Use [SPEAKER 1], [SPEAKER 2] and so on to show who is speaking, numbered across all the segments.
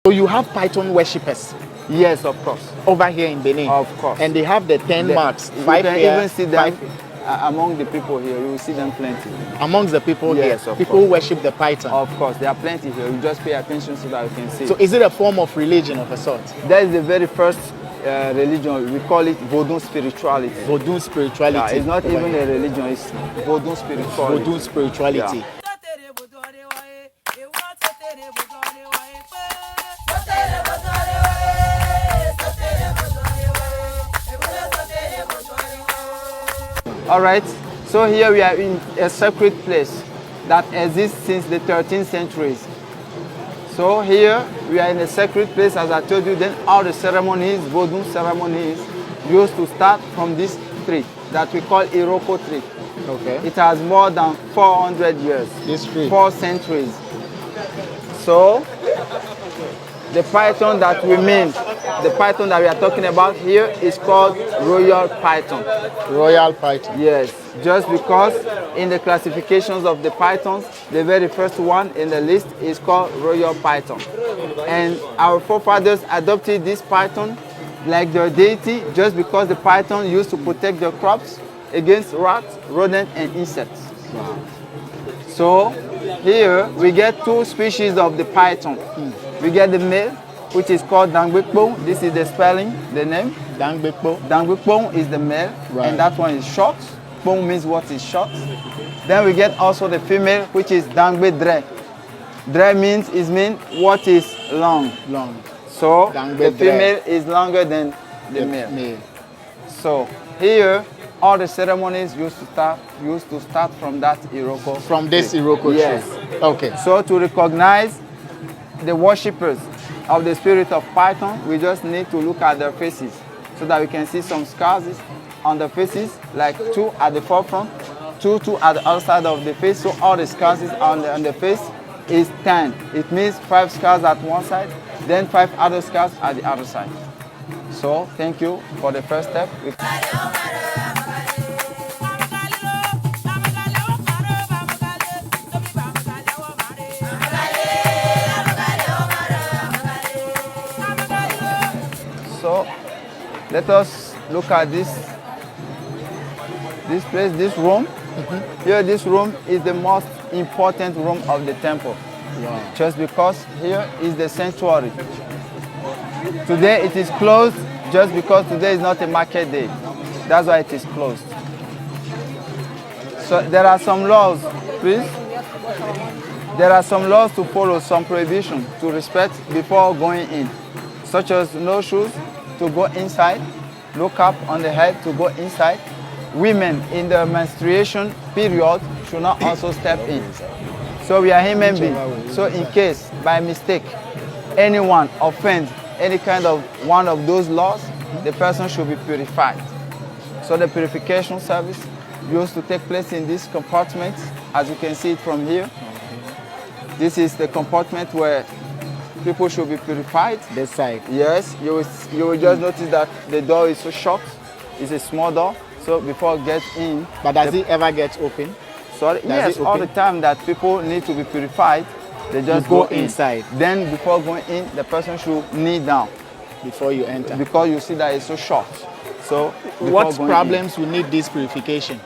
[SPEAKER 1] So you have Python worshippers
[SPEAKER 2] Yes, of course.
[SPEAKER 1] over here in Benin.
[SPEAKER 2] Of course.
[SPEAKER 1] And they have the 10 marks.
[SPEAKER 2] You
[SPEAKER 1] 5
[SPEAKER 2] can
[SPEAKER 1] here,
[SPEAKER 2] even see them
[SPEAKER 1] 5
[SPEAKER 2] among the people here. You will see them plenty.
[SPEAKER 1] amongst the people
[SPEAKER 2] Yes,
[SPEAKER 1] here.
[SPEAKER 2] of
[SPEAKER 1] People
[SPEAKER 2] course.
[SPEAKER 1] worship the Python.
[SPEAKER 2] Of course, there are plenty here. You just pay attention so that you can see.
[SPEAKER 1] So is it a form of religion of a sort?
[SPEAKER 2] That is the very first religion. We call it Vodun spirituality.
[SPEAKER 1] Vodun spirituality.
[SPEAKER 2] Yeah, it's not
[SPEAKER 1] over
[SPEAKER 2] even
[SPEAKER 1] here.
[SPEAKER 2] a religion. It's Vodun spirituality.
[SPEAKER 1] Vodun spirituality.
[SPEAKER 2] Yeah. All right, so here we are in a sacred place that exists since the 13th centuries. So here we are in a sacred place, as I told you. Then all the ceremonies, Vodun ceremonies, used to start from this tree that we call Iroko tree.
[SPEAKER 1] Okay.
[SPEAKER 2] It has more than 400 years,
[SPEAKER 1] This tree.
[SPEAKER 2] 4 centuries. So the python that we mean, the python that we are talking about here is called royal python.
[SPEAKER 1] Royal Python.
[SPEAKER 2] Yes, just because in the classifications of the pythons, the very first one in the list is called royal python. And our forefathers adopted this python like their deity just because the python used to protect their crops against rats, rodents, and insects.
[SPEAKER 1] Wow.
[SPEAKER 2] So here we get 2 species of the python. We get the male, which is called Dangbekpo. This is the spelling, the name.
[SPEAKER 1] Dangbekpo.
[SPEAKER 2] Dangbekpo is the male,
[SPEAKER 1] Right.
[SPEAKER 2] and that one is short. Pong means what is short. Then we get also the female, which is Dangbe Dre. Dre means what is long.
[SPEAKER 1] Long.
[SPEAKER 2] So
[SPEAKER 1] Dangbe
[SPEAKER 2] the
[SPEAKER 1] Dre.
[SPEAKER 2] female is longer than the male. So here, all the ceremonies used to start from that Iroko.
[SPEAKER 1] From this
[SPEAKER 2] tree.
[SPEAKER 1] Iroko tree.
[SPEAKER 2] Yes.
[SPEAKER 1] Okay.
[SPEAKER 2] So to recognize the worshippers of the spirit of Python, we just need to look at their faces so that we can see some scars on the faces, like 2 at the forefront, 2 at the other side of the face. So all the scars on the face is 10. It means 5 scars at one side, then 5 other scars at the other side. So thank you for the first step. So let us look at this place, this room. Here, this room is the most important room of the temple.
[SPEAKER 1] Wow.
[SPEAKER 2] Just because here is the sanctuary. Today it is closed just because today is not a market day. That's why it is closed. So there are some laws, please. There are some laws to follow, some prohibition to respect before going in, such as no shoes to go inside, no cap on the head to go inside. Women in their menstruation period should not also step in. So we are human beings. So in case, by mistake, anyone offends any kind of one of those laws, the person should be purified. So the purification service used to take place in this compartment, as you can see it from here. This is the compartment where people should be purified.
[SPEAKER 1] This side.
[SPEAKER 2] Yes, you will just notice that the door is so short. It's a small door, so before it gets in.
[SPEAKER 1] But does it ever get open?
[SPEAKER 2] Sorry, yes, all the time that people need to be purified, they just
[SPEAKER 1] go
[SPEAKER 2] in.
[SPEAKER 1] inside.
[SPEAKER 2] Then before going in, the person should kneel down
[SPEAKER 1] Before you enter.
[SPEAKER 2] because you see that it's so short. So
[SPEAKER 1] What
[SPEAKER 2] before going
[SPEAKER 1] problems will need this purification?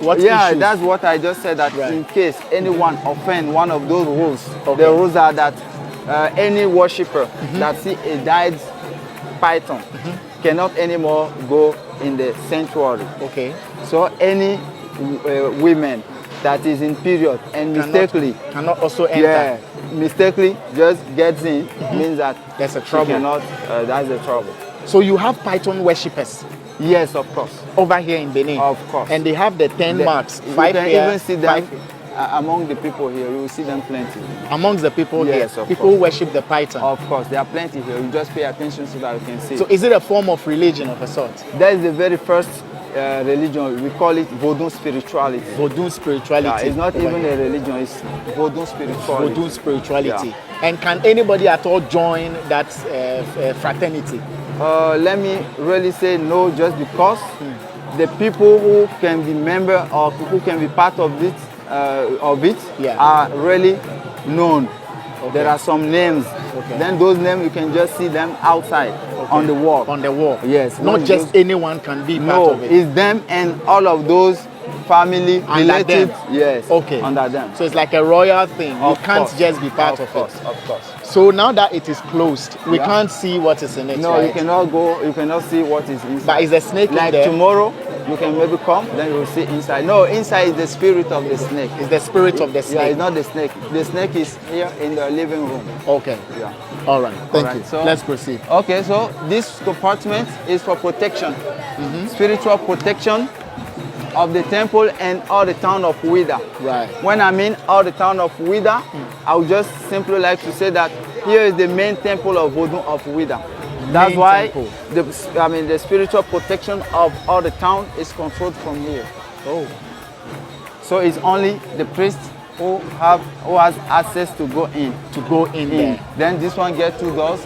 [SPEAKER 1] What
[SPEAKER 2] Yeah,
[SPEAKER 1] issues?
[SPEAKER 2] that's what I just said, that
[SPEAKER 1] Right.
[SPEAKER 2] in case anyone offend one of those rules,
[SPEAKER 1] Okay.
[SPEAKER 2] the rules are that any worshipper that see a died python cannot anymore go in the sanctuary.
[SPEAKER 1] Okay.
[SPEAKER 2] So any women that is in period and mistakenly
[SPEAKER 1] Cannot also enter.
[SPEAKER 2] mistakenly just gets in, means that
[SPEAKER 1] There's a
[SPEAKER 2] she
[SPEAKER 1] trouble.
[SPEAKER 2] cannot, that's the trouble.
[SPEAKER 1] So you have Python worshippers
[SPEAKER 2] Yes, of course.
[SPEAKER 1] over here in Benin.
[SPEAKER 2] Of course.
[SPEAKER 1] And they have the 10 marks.
[SPEAKER 2] You
[SPEAKER 1] 5
[SPEAKER 2] can
[SPEAKER 1] here,
[SPEAKER 2] even see them
[SPEAKER 1] 5
[SPEAKER 2] among the people here. You will see them plenty.
[SPEAKER 1] amongst the people
[SPEAKER 2] Yes,
[SPEAKER 1] here.
[SPEAKER 2] of
[SPEAKER 1] People
[SPEAKER 2] course.
[SPEAKER 1] worship the Python.
[SPEAKER 2] Of course, there are plenty here. You just pay attention so that you can see.
[SPEAKER 1] So is it a form of religion of a sort?
[SPEAKER 2] That is the very first religion. We call it Vodun spirituality.
[SPEAKER 1] Vodun spirituality.
[SPEAKER 2] Yeah, it's not
[SPEAKER 1] over
[SPEAKER 2] even
[SPEAKER 1] here.
[SPEAKER 2] a religion. It's Vodun spirituality.
[SPEAKER 1] Vodun spirituality.
[SPEAKER 2] Yeah.
[SPEAKER 1] And can anybody at all join that fraternity?
[SPEAKER 2] Let me really say no, just because the people who can be member or who can be part of it
[SPEAKER 1] Yeah.
[SPEAKER 2] are really known. There are some names. Then those names you can just see them outside on the wall.
[SPEAKER 1] On the wall.
[SPEAKER 2] Yes.
[SPEAKER 1] Not just anyone can be part of it.
[SPEAKER 2] It's them and all of those family, relatives. Yes.
[SPEAKER 1] Okay.
[SPEAKER 2] Under them.
[SPEAKER 1] So it's like a royal thing. You can't just be part of it.
[SPEAKER 2] Of course.
[SPEAKER 1] So now that it is closed, we can't see what is in it.
[SPEAKER 2] No,
[SPEAKER 1] right?
[SPEAKER 2] you cannot go. You cannot see what is inside.
[SPEAKER 1] But is a snake
[SPEAKER 2] like
[SPEAKER 1] in there?
[SPEAKER 2] Tomorrow, you can maybe come, then you will see inside. No, inside is the spirit of the snake.
[SPEAKER 1] It's the spirit of the snake.
[SPEAKER 2] Yeah, it's not the snake. The snake is here in the living room.
[SPEAKER 1] Okay.
[SPEAKER 2] Yeah.
[SPEAKER 1] All right. Thank you.
[SPEAKER 2] So
[SPEAKER 1] let's proceed.
[SPEAKER 2] Okay, so this compartment is for protection, spiritual protection of the temple and all the town of Wida.
[SPEAKER 1] Right.
[SPEAKER 2] When I mean all the town of Wida, I would just simply like to say that here is the main temple of Vodun of Wida. That's
[SPEAKER 1] Main
[SPEAKER 2] why
[SPEAKER 1] temple.
[SPEAKER 2] the spiritual protection of all the town is controlled from here.
[SPEAKER 1] Oh.
[SPEAKER 2] So it's only the priest who has access to go in.
[SPEAKER 1] There.
[SPEAKER 2] Then this one gets 2 doors.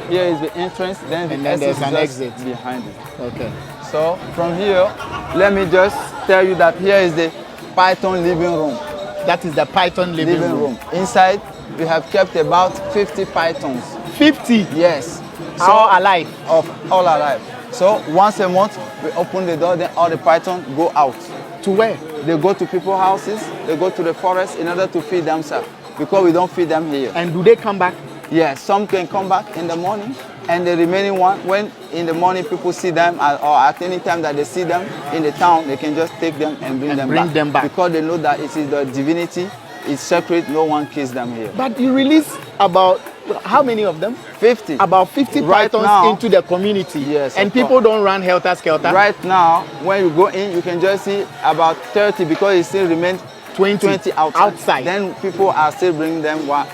[SPEAKER 2] Here is the entrance, then
[SPEAKER 1] there's an
[SPEAKER 2] just
[SPEAKER 1] exit
[SPEAKER 2] behind it.
[SPEAKER 1] Okay.
[SPEAKER 2] So from here, let me just tell you that here is the Python living room.
[SPEAKER 1] That is the python living room.
[SPEAKER 2] Inside, we have kept about 50 pythons.
[SPEAKER 1] 50?
[SPEAKER 2] Yes.
[SPEAKER 1] All alive?
[SPEAKER 2] All alive. So once a month, we open the door, then all the pythons go out.
[SPEAKER 1] To where?
[SPEAKER 2] They go to people's houses, they go to the forest in order to feed themselves, because we don't feed them here.
[SPEAKER 1] And do they come back?
[SPEAKER 2] Yes, some can come back in the morning, and the remaining one, when in the morning people see them, or at any time that they see them in the town, they can just take them and bring them back. Because they know that it is the divinity, it's sacred, no one kills them here.
[SPEAKER 1] But you release about, how many of them?
[SPEAKER 2] 50.
[SPEAKER 1] About 50
[SPEAKER 2] Right
[SPEAKER 1] pythons
[SPEAKER 2] now,
[SPEAKER 1] into the community.
[SPEAKER 2] Yes.
[SPEAKER 1] And people don't run helter-skelter?
[SPEAKER 2] Right now, when you go in, you can just see about 30, because it still remains 20 outside. Then people are still bringing them one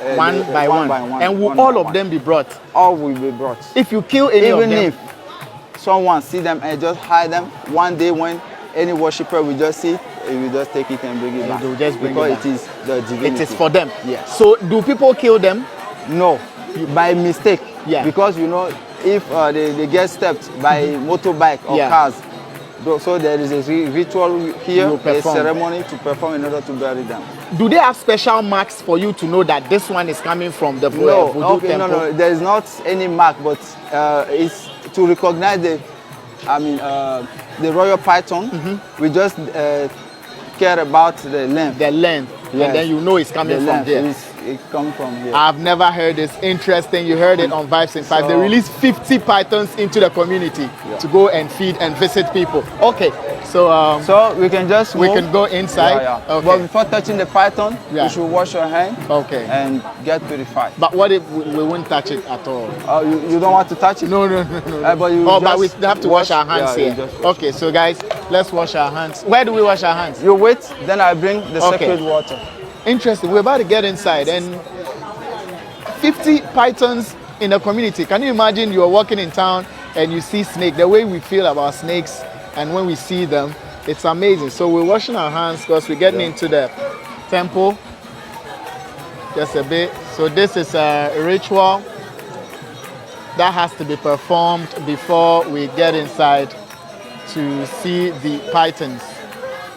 [SPEAKER 1] by one. And will all of them be brought?
[SPEAKER 2] All will be brought.
[SPEAKER 1] If you kill any of them?
[SPEAKER 2] Even if someone see them and just hide them, one day when any worshipper will just see, he will just take it and bring it back.
[SPEAKER 1] They'll just bring
[SPEAKER 2] because
[SPEAKER 1] it back.
[SPEAKER 2] It is the divinity.
[SPEAKER 1] It is for them?
[SPEAKER 2] Yes.
[SPEAKER 1] So do people kill them?
[SPEAKER 2] No, by mistake.
[SPEAKER 1] Yeah.
[SPEAKER 2] Because you know, if they get stepped by motorbike or cars, so there is a ritual here, a ceremony to perform in order to bury them. Do
[SPEAKER 1] they have special marks for you to know that this one is coming from the Voodoo temple?
[SPEAKER 2] No, there is not any mark, but it's to recognize the royal python. We just care about the length.
[SPEAKER 1] The length, yes. And then you know it's coming from here.
[SPEAKER 2] It comes from here.
[SPEAKER 1] I've never heard this. Interesting. You heard it on Vibes in 5. They released 50 pythons into the community to go and feed and visit people. Okay, so
[SPEAKER 2] we can just
[SPEAKER 1] we can go inside. Okay.
[SPEAKER 2] But before touching the python, you should wash your hand.
[SPEAKER 1] Okay.
[SPEAKER 2] And get purified.
[SPEAKER 1] But what if we won't touch it at all?
[SPEAKER 2] You don't want to touch it?
[SPEAKER 1] No. But we have to wash our hands here. Okay, so guys, let's wash our hands. Where do we wash our hands?
[SPEAKER 2] You wait, then I bring the sacred water.
[SPEAKER 1] Interesting. We're about to get inside, and 50 pythons in the community. Can you imagine you're walking in town and you see snake? The way we feel about snakes, and when we see them, it's amazing. So we're washing our hands because we're getting into the temple. Just a bit. So this is a ritual that has to be performed before we get inside to see the pythons.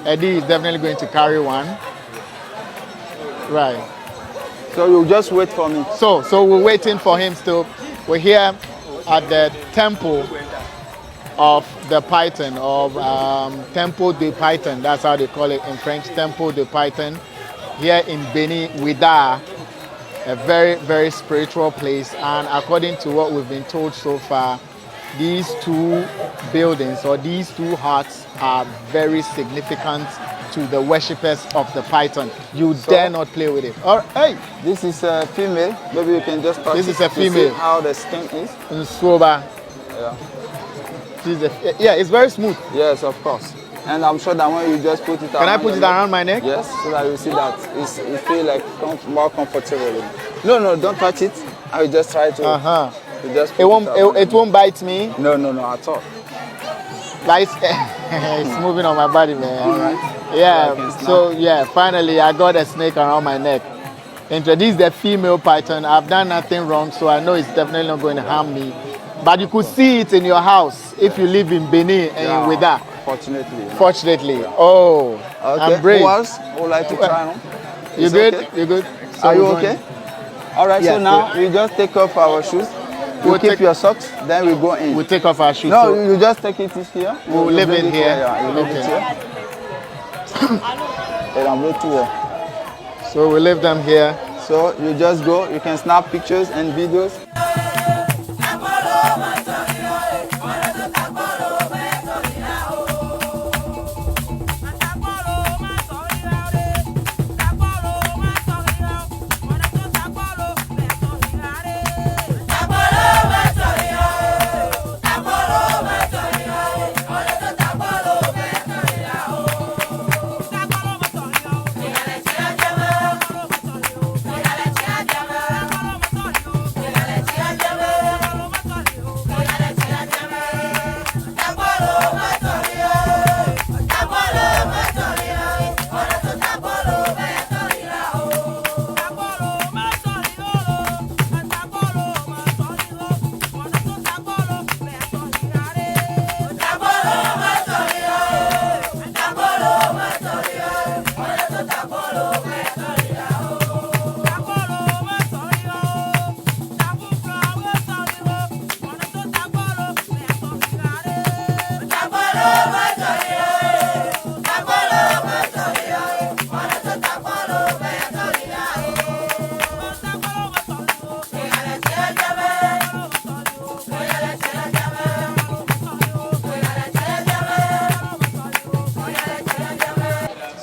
[SPEAKER 1] Eddie is definitely going to carry one. Right.
[SPEAKER 2] So you just wait for me.
[SPEAKER 1] So we're waiting for him still. We're here at the temple of the Python, of Temple de Python. That's how they call it in French, Temple de Python. Here in Benin, Wida, a very, very spiritual place. And according to what we've been told so far, these two buildings or these two huts are very significant to the worshippers of the python. You dare not play with it. All right. Hey,
[SPEAKER 2] this is a female. Maybe you can just touch
[SPEAKER 1] this is a female.
[SPEAKER 2] See how the skin is.
[SPEAKER 1] Nsoba.
[SPEAKER 2] Yeah.
[SPEAKER 1] It's very smooth.
[SPEAKER 2] Yes, of course. And I'm sure that when you just put it
[SPEAKER 1] Can I put it around my neck?
[SPEAKER 2] Yes, so that you see that it feels like more comfortable. No, don't touch it. I will just try to.
[SPEAKER 1] It won't bite me.
[SPEAKER 2] No, at all.
[SPEAKER 1] Like it's moving on my body, man.
[SPEAKER 2] All right.
[SPEAKER 1] Yeah. So finally I got a snake around my neck. Introduce the female python. I've done nothing wrong, so I know it's definitely not going to harm me. But you could see it in your house if you live in Benin and with that. Fortunately. Oh,
[SPEAKER 2] okay.
[SPEAKER 1] I'm brave.
[SPEAKER 2] Who else would like to try on?
[SPEAKER 1] You good? Okay. You good?
[SPEAKER 2] So are you okay? All right,
[SPEAKER 1] Yeah,
[SPEAKER 2] so now we just take off our shoes. You
[SPEAKER 1] We'll
[SPEAKER 2] keep
[SPEAKER 1] take-
[SPEAKER 2] your socks, then we go in.
[SPEAKER 1] We'll take off our shoes.
[SPEAKER 2] No,
[SPEAKER 1] So
[SPEAKER 2] you just take it here.
[SPEAKER 1] we'll
[SPEAKER 2] You
[SPEAKER 1] leave
[SPEAKER 2] bring
[SPEAKER 1] it here.
[SPEAKER 2] Yeah, you leave it
[SPEAKER 1] Okay.
[SPEAKER 2] here. And I'm going to walk.
[SPEAKER 1] So we leave them here.
[SPEAKER 2] So you just go. You can snap pictures and videos.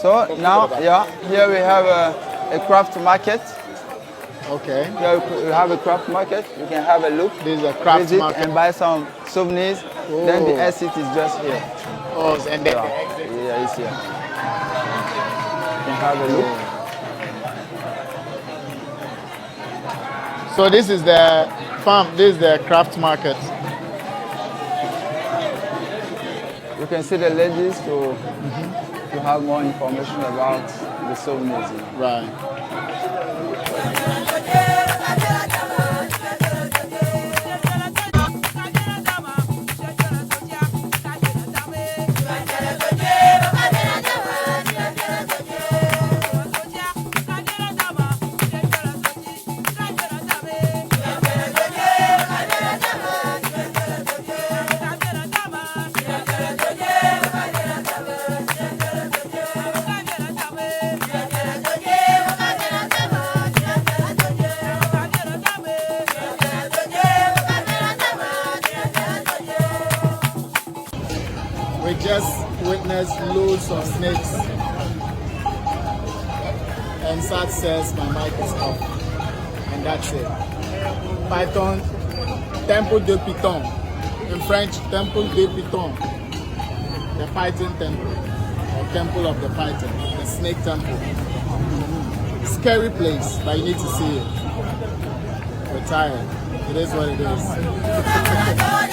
[SPEAKER 2] So now, yeah, here we have a craft market.
[SPEAKER 1] Okay.
[SPEAKER 2] Here we have a craft market. You can have a look.
[SPEAKER 1] This is a craft
[SPEAKER 2] visit
[SPEAKER 1] market.
[SPEAKER 2] and buy some souvenirs. Then the
[SPEAKER 1] Oh.
[SPEAKER 2] exit is just here.
[SPEAKER 1] Oh, and then
[SPEAKER 2] Yeah, it's here. You can have a look.
[SPEAKER 1] So this is the farm. This is the craft market.
[SPEAKER 2] You can see the ladies to have more information about the souvenirs.
[SPEAKER 1] Right. We just witnessed loads of snakes. And Sat says my mic is off. And that's it. Python, Temple de Python. In French, Temple de Python. The Python temple. Or Temple of the Python. The snake temple. Scary place, but you need to see it. We're tired. It is what it is.